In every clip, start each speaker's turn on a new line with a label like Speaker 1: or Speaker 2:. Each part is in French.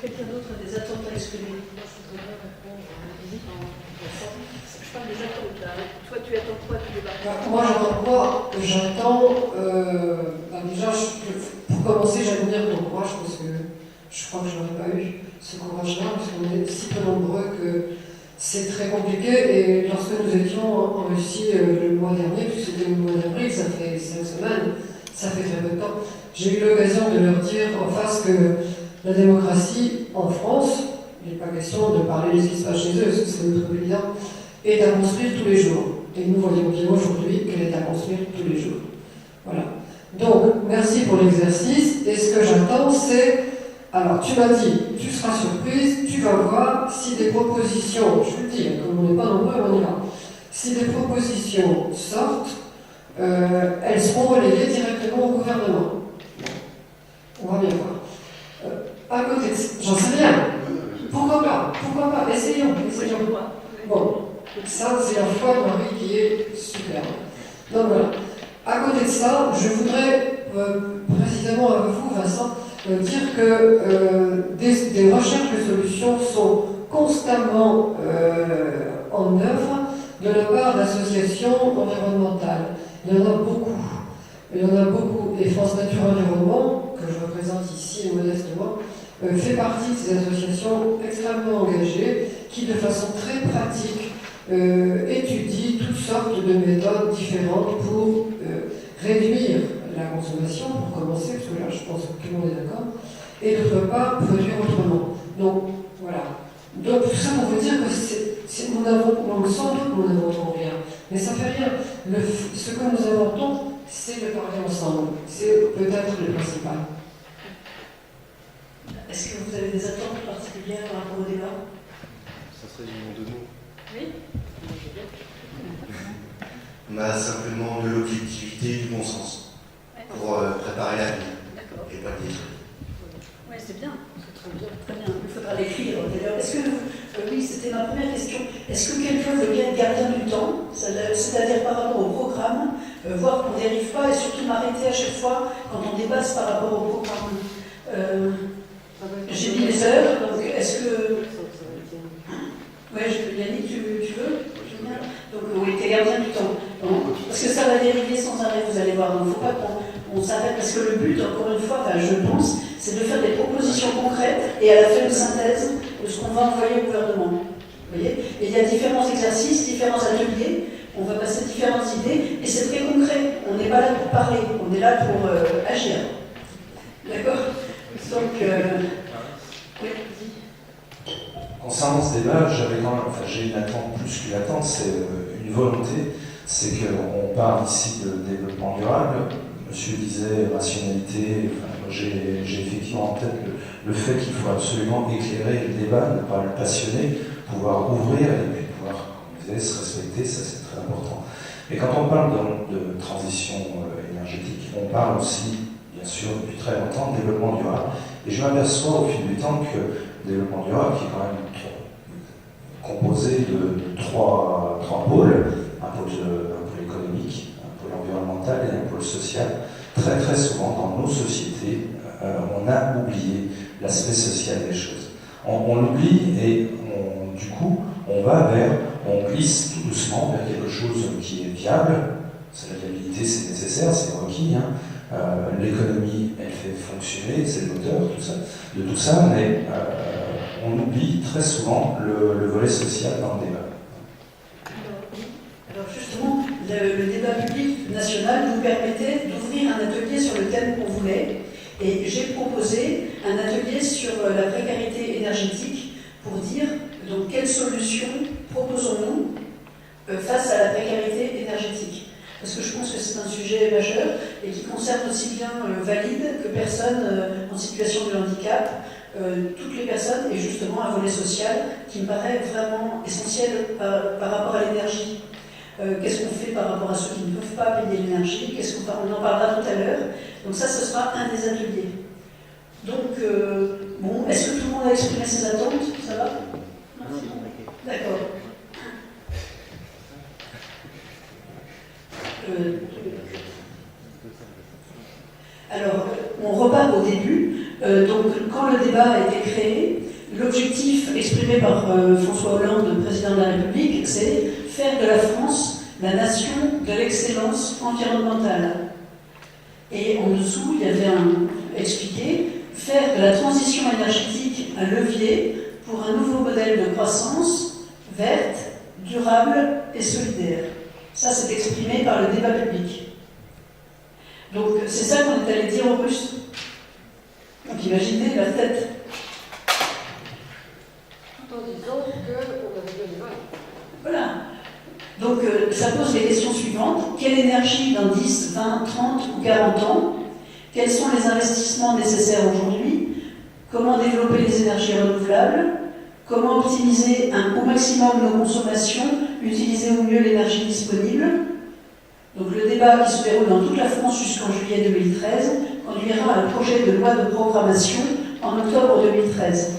Speaker 1: Quelqu'un d'autre a des attentes à exprimer? Moi, je voudrais bien répondre je parle des attentes là. Toi, tu attends quoi du débat?
Speaker 2: Moi, j'attends quoi? J'attends. Déjà, pour commencer, j'admire ton courage parce que je crois que je n'aurais pas eu ce courage-là parce qu'on est si peu nombreux que c'est très compliqué. Et lorsque nous étions en Russie le mois dernier, puisque c'était le mois d'avril, ça fait 5 semaines, ça fait très peu de temps, j'ai eu l'occasion de leur dire en face que la démocratie en France, il n'est pas question de parler de ce qui se passe chez eux, parce que c'est notre président, est à construire tous les jours. Et nous voyons bien aujourd'hui qu'elle est à construire tous les jours. Voilà. Donc, merci pour l'exercice. Et ce que j'attends, c'est... Alors, tu m'as dit, tu seras surprise, tu vas voir si des propositions, je le dis, comme on n'est pas nombreux, on y va, si des propositions sortent, elles seront relayées directement au gouvernement. On va bien voir. À côté de ça, j'en sais rien. Pourquoi pas? Essayons. Bon, ça, c'est la foi de Marie qui est superbe. Donc voilà. À côté de ça, je voudrais, précisément avec vous, Vincent, dire que des recherches de solutions sont constamment en œuvre de la part d'associations environnementales. Il y en a beaucoup. Et France Nature Environnement, que je représente ici modestement, fait partie de ces associations extrêmement engagées qui, de façon très pratique, étudient toutes sortes de méthodes différentes pour réduire la consommation, pour commencer, parce que là, je pense que tout le monde est d'accord, et d'autre part, produire autrement. Donc, voilà. Donc, tout ça pour vous dire que sans doute, nous n'inventons rien. Mais ça fait rien. Ce que nous inventons, c'est de parler ensemble. C'est peut-être le principal.
Speaker 1: Est-ce que vous avez des attentes particulières par rapport au débat?
Speaker 3: Ça serait du nom de mots.
Speaker 1: Oui.
Speaker 3: On a simplement de l'objectivité et du bon sens pour préparer l'avenir et pas le détruire.
Speaker 1: Oui, c'est bien. C'est très bien. Très bien. Il faudra l'écrire d'ailleurs. Est-ce que oui, c'était ma première question. Est-ce que quelqu'un veut bien être gardien du temps, c'est-à-dire par rapport au programme, voir qu'on ne dérive pas et surtout m'arrêter à chaque fois quand on dépasse par rapport au programme? J'ai mis les heures, donc est-ce que... Oui, Yannick, tu veux? Donc oui, t'es gardien du temps. Donc, parce que ça va dériver sans arrêt, vous allez voir. Donc il ne faut pas qu'on s'arrête, parce que le but, encore une fois, je pense, c'est de faire des propositions concrètes et à la fin une synthèse de ce qu'on va envoyer au gouvernement. Vous voyez? Et il y a différents exercices, différents ateliers, on va passer différentes idées, et c'est très concret. On n'est pas là pour parler, on est là pour agir. D'accord? Donc, oui.
Speaker 4: Concernant ce débat, j'ai une attente plus qu'une attente, c'est une volonté, c'est qu'on parle ici de développement durable. Monsieur disait rationalité, j'ai effectivement en tête le fait qu'il faut absolument éclairer le débat, ne pas le passionner, pouvoir ouvrir et puis pouvoir, comme vous disait, se respecter, ça c'est très important. Et quand on parle de transition énergétique, on parle aussi, bien sûr, depuis très longtemps, de développement durable. Et je m'aperçois au fil du temps que le développement durable, qui est quand même composé de trois pôles, un pôle économique, un pôle environnemental et un pôle social, très très souvent dans nos sociétés, on a oublié l'aspect social des choses. On l'oublie et du coup, on glisse tout doucement vers quelque chose qui est viable. La viabilité, c'est nécessaire, c'est requis. L'économie, elle fait fonctionner, c'est le moteur de tout ça, mais on oublie très souvent le volet social dans le débat.
Speaker 1: Alors justement, le débat public national nous permettait d'ouvrir un atelier sur le thème qu'on voulait, et j'ai proposé un atelier sur la précarité énergétique pour dire donc quelles solutions proposons-nous face à la précarité énergétique. Parce que je pense que c'est un sujet majeur et qui concerne aussi bien valides que personnes en situation de handicap, toutes les personnes, et justement un volet social qui me paraît vraiment essentiel par rapport à l'énergie. Qu'est-ce qu'on fait par rapport à ceux qui ne peuvent pas payer l'énergie? On en parlera tout à l'heure. Donc ça, ce sera un des ateliers. Donc, bon, est-ce que tout le monde a exprimé ses attentes? Ça va? D'accord. Alors, on repart au début. Donc, quand le débat a été créé. L'objectif exprimé par François Hollande, président de la République, c'est faire de la France la nation de l'excellence environnementale. Et en dessous, il y avait expliqué faire de la transition énergétique un levier pour un nouveau modèle de croissance verte, durable et solidaire. Ça, c'est exprimé par le débat public. Donc, c'est ça qu'on est allé dire aux Russes. Donc, imaginez la tête.
Speaker 2: Tout en disant qu'on avait bien du mal.
Speaker 1: Voilà. Donc, ça pose les questions suivantes. Quelle énergie dans 10, 20, 30 ou 40 ans? Quels sont les investissements nécessaires aujourd'hui? Comment développer les énergies renouvelables? Comment optimiser au maximum nos consommations? Utiliser au mieux l'énergie disponible? Donc, le débat qui se déroule dans toute la France jusqu'en juillet 2013 conduira à un projet de loi de programmation en octobre 2013.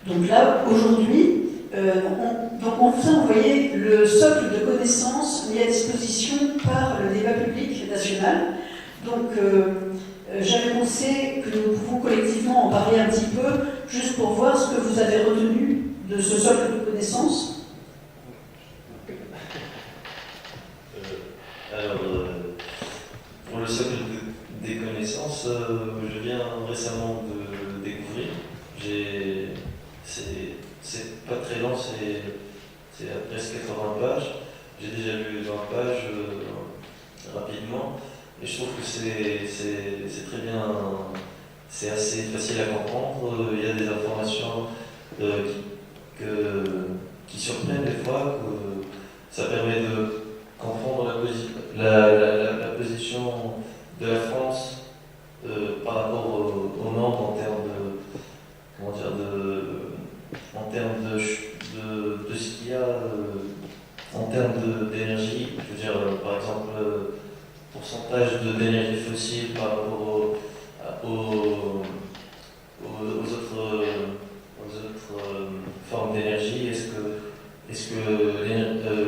Speaker 1: Donc là, aujourd'hui, on vous voyez le socle de connaissances mis à disposition par le débat public national. Donc, j'avais pensé que nous pouvons collectivement en parler un petit peu, juste pour voir ce que vous avez retenu de ce socle de connaissances.
Speaker 5: Pour le socle des connaissances, je viens récemment de le découvrir. C'est pas très long, c'est à presque 80 pages. J'ai déjà lu 20 pages rapidement, et je trouve que c'est très bien, c'est assez facile à comprendre. Il y a des informations qui surprennent des fois, que ça permet de comprendre la position de la France par rapport au monde en termes de ce qu'il y a en termes d'énergie. Je veux dire, par exemple, pourcentage d'énergie fossile par rapport aux autres formes d'énergie. Est-ce que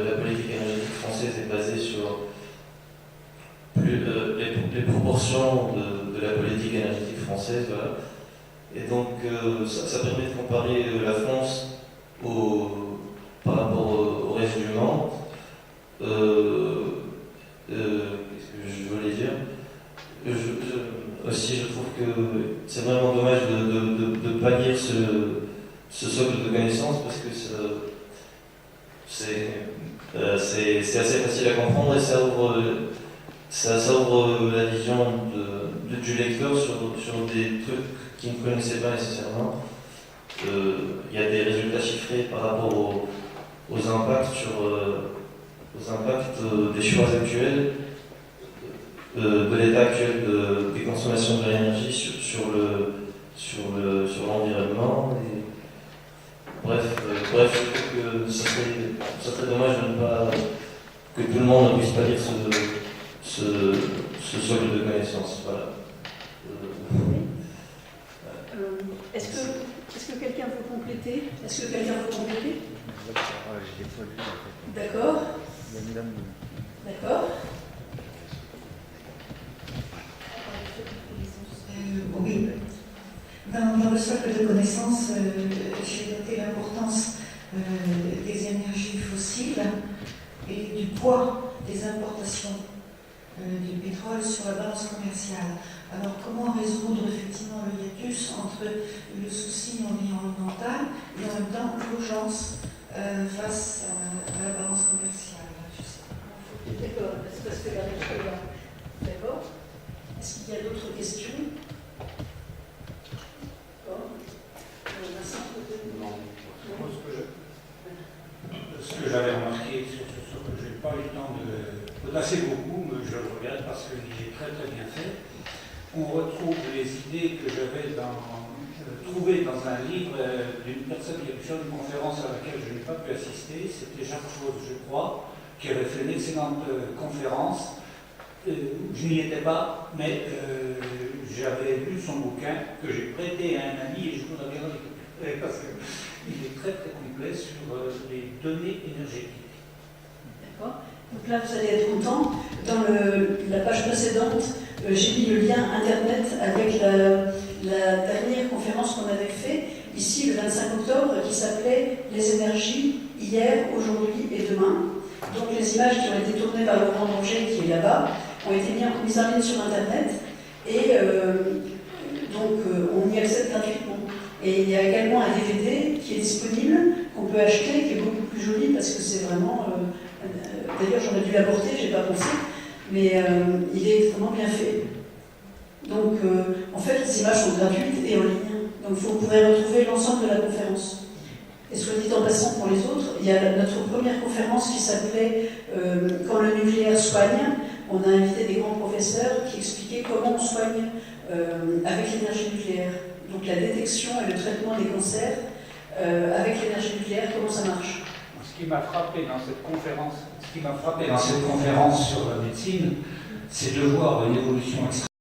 Speaker 5: la politique énergétique française est basée sur les proportions de la politique énergétique française, voilà. Et donc ça permet de comparer la France par rapport au reste du monde. Qu'est-ce que je voulais dire? Aussi, je trouve que c'est vraiment dommage de ne pas lire ce socle de connaissances, parce que c'est assez facile à comprendre, et ça ouvre la vision du lecteur sur des trucs qu'il ne connaissait pas nécessairement. Il y a des résultats chiffrés par rapport aux impacts des choix actuels, de l'état actuel des consommations de l'énergie sur l'environnement. Bref, je trouve que ça serait dommage que tout le monde ne puisse pas lire ce socle de connaissances. Voilà.
Speaker 1: Est-ce que quelqu'un veut compléter? D'accord. D'accord.
Speaker 6: Oui. Dans le socle de connaissances, j'ai noté l'importance des énergies fossiles et du poids des importations du pétrole sur la balance commerciale. Alors, comment résoudre effectivement le hiatus entre le souci environnemental et en même temps l'urgence face à la balance commerciale? Je sais pas.
Speaker 1: D'accord, c'est parce que la réponse est là. D'accord. Est-ce qu'il y a d'autres questions?
Speaker 7: Ce que j'avais remarqué sur ce socle, je n'ai pas eu le temps de passer beaucoup, mais je le regarde parce qu'il est très très bien fait. On retrouve les idées que j'avais trouvées dans un livre d'une personne qui a pu faire une conférence à laquelle je n'ai pas pu assister. C'était Jacques Chose, je crois, qui avait fait une excellente conférence. Je n'y étais pas, mais j'avais lu son bouquin que j'ai prêté à un ami et je voudrais bien le récupérer parce qu'il est très très complet sur les données énergétiques.
Speaker 1: D'accord. Donc là, vous allez être content. Dans la page précédente, j'ai mis le lien Internet avec la dernière conférence qu'on avait faite ici le 25 octobre qui s'appelait « Les énergies hier, aujourd'hui et demain ». Donc les images qui ont été tournées par Laurent Danger, qui est là-bas, ont été mises en ligne sur Internet et donc on y accède gratuitement. Et il y a également un DVD qui est disponible, qu'on peut acheter, qui est beaucoup plus joli parce que c'est vraiment... D'ailleurs j'aurais dû l'apporter, je n'ai pas pensé, mais il est extrêmement bien fait. Donc en fait les images sont gratuites et en ligne. Donc vous pourrez retrouver l'ensemble de la conférence. Et soit dit en passant pour les autres, il y a notre première conférence qui s'appelait Quand le nucléaire soigne. On a invité des grands professeurs qui expliquaient comment on soigne avec l'énergie nucléaire. Donc la détection et le traitement des cancers avec l'énergie nucléaire, comment ça marche.
Speaker 7: Ce qui m'a frappé dans cette conférence sur la médecine, c'est de voir une évolution extrêmement